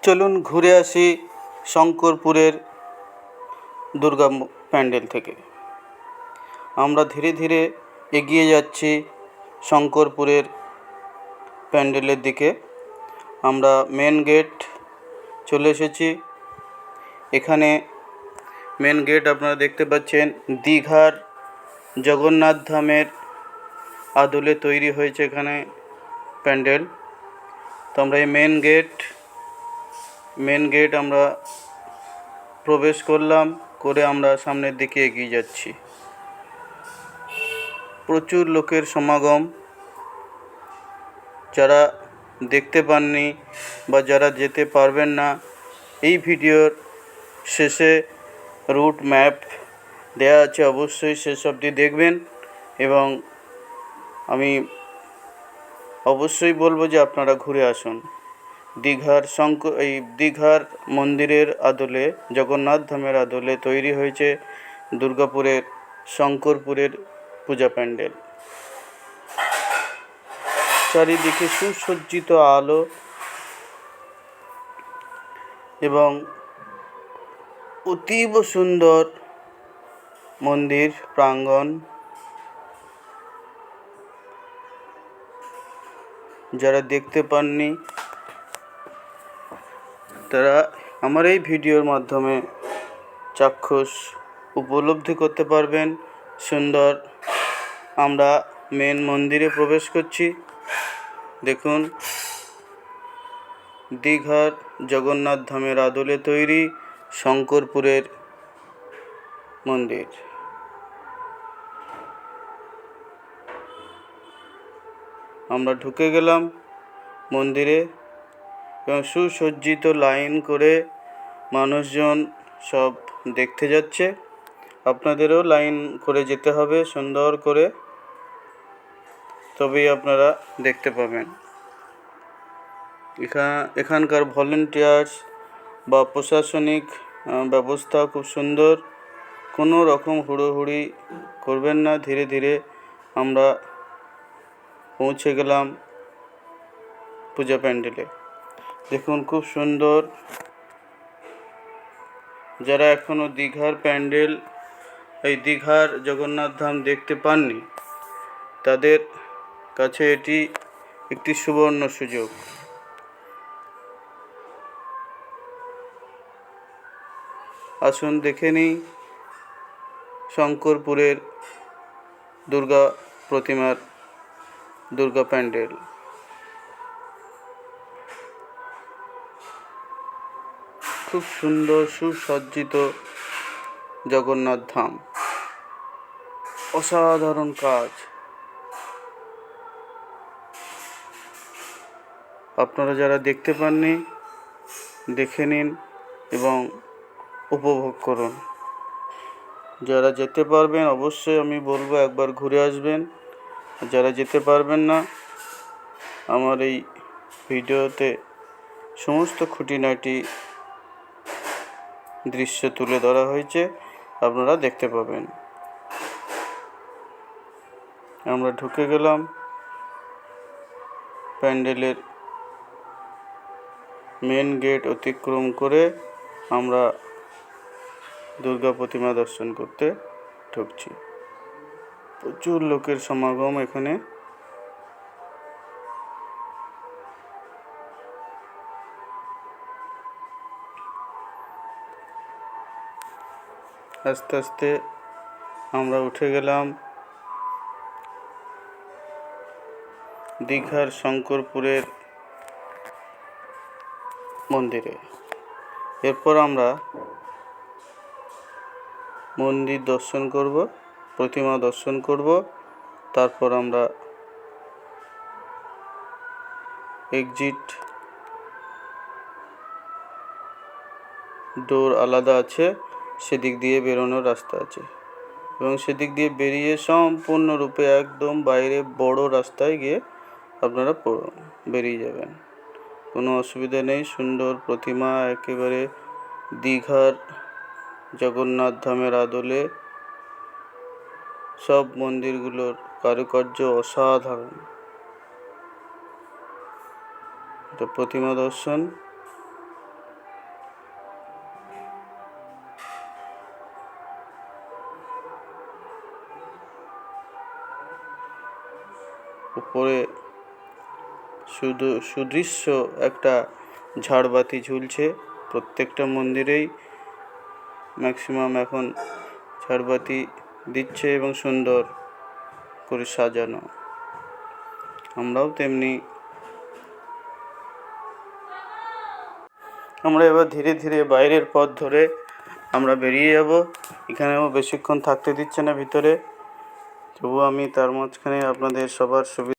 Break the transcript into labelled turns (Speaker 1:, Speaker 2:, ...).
Speaker 1: চলুন ঘুরে আসি শঙ্করপুরের দুর্গা প্যান্ডেল থেকে। আমরা ধীরে ধীরে এগিয়ে যাচ্ছি শঙ্করপুরের প্যান্ডেলের দিকে। আমরা মেন গেট চলে এসেছি। এখানে মেন গেট আপনারা দেখতে পাচ্ছেন, দীঘার জগন্নাথ ধামের আদলে তৈরি হয়েছে এখানে প্যান্ডেল। তো আমরা এই মেন গেট আমরা প্রবেশ করলাম, করে আমরা সামনের দিকে এগিয়ে যাচ্ছি। প্রচুর লোকের সমাগম। যারা দেখতে পাননি বা যারা যেতে পারবেন না, এই ভিডিওর শেষে রুট ম্যাপ দেয়া আছে, অবশ্যই শেষ অবধি দেখবেন। এবং আমি অবশ্যই বলবো যে আপনারা ঘুরে আসুন। দীঘার মন্দিরের আদলে, জগন্নাথ ধামের আদলে তৈরি হয়েছে দুর্গাপুরের শঙ্করপুরের পূজা প্যান্ডেল। চারিদিকে সুসজ্জিত আলো এবং অতীব সুন্দর মন্দির প্রাঙ্গণ। যারা দেখতে পাননি তারা আমার এই ভিডিওর মাধ্যমে চাক্ষুষ উপলব্ধি করতে পারবেন। সুন্দর। আমরা মেন মন্দিরে প্রবেশ করছি। দেখুন, দীঘার জগন্নাথ ধামের আদলে তৈরি শঙ্করপুরের মন্দির। আমরা ঢুকে গেলাম মন্দিরে এবং সুসজ্জিত লাইন করে মানুষজন সব দেখতে যাচ্ছে। আপনাদেরও লাইন করে যেতে হবে সুন্দর করে, তবেই আপনারা দেখতে পাবেন। এখানকার ভলেন্টিয়ার্স বা প্রশাসনিক ব্যবস্থা খুব সুন্দর। কোনো রকম হুড়োহুড়ি করবেন না। ধীরে ধীরে আমরা পৌঁছে গেলাম পূজা প্যান্ডেলে। দেখুন, খুব সুন্দর। যারা এখনও দীঘার জগন্নাথ ধাম দেখতে পাননি, তাদের কাছে এটি একটি সুবর্ণ সুযোগ। আসুন দেখে নিই শঙ্করপুরের দুর্গা প্যান্ডেল। খুব সুন্দর সুসজ্জিত জগন্নাথ ধাম, অসাধারণ কাজ। আপনারা যারা দেখতে পাননি, দেখে নিন এবং উপভোগ করুন। যারা যেতে পারবেন, অবশ্যই আমি বলবো একবার ঘুরে আসবেন। যারা যেতে পারবেন না, আমার এই ভিডিওতে সমস্ত খুঁটিনাটি দৃশ্য তুলে ধরা হয়েছে, আপনারা দেখতে পাবেন। আমরা ঢুকে গেলাম প্যান্ডেলের মেন গেট অতিক্রম করে আমরা দুর্গা প্রতিমা দর্শন করতে ঢুকছি। প্রচুর লোকের সমাগম এখানে। আস্তে আস্তে আমরা উঠে গেলাম দীঘার শঙ্করপুরের মন্দিরে। এরপর আমরা মন্দির দর্শন করব, প্রতিমা দর্শন করব। তারপর আমরা এক্সিট ডোর আলাদা আছে, সেদিক দিয়ে বেরোনোর রাস্তা আছে, এবং সেদিক দিয়ে বেরিয়ে সম্পূর্ণরূপে একদম বাইরে বড় রাস্তায় গিয়ে আপনারা বেরিয়ে যাবেন। কোনো অসুবিধা নেই। সুন্দর প্রতিমা, একেবারে দীঘার জগন্নাথ ধামের আদলে। সব মন্দিরগুলোর কারুকার্য অসাধারণ। প্রতিমা দর্শন উপরে সুদৃশ্য একটা ঝাড়বাতি ঝুলছে। প্রত্যেকটা মন্দিরেই ম্যাক্সিমাম এখন ঝাড়বাতি দিচ্ছে এবং সুন্দর করে সাজানো। আমরাও তেমনি। আমরা এবার ধীরে ধীরে বাইরের পথ ধরে আমরা বেরিয়ে যাব। এখানেও বেশিক্ষণ থাকতে দিচ্ছে না ভিতরে, তবুও আমি তার মাঝখানে আপনাদের সবার সুবিধা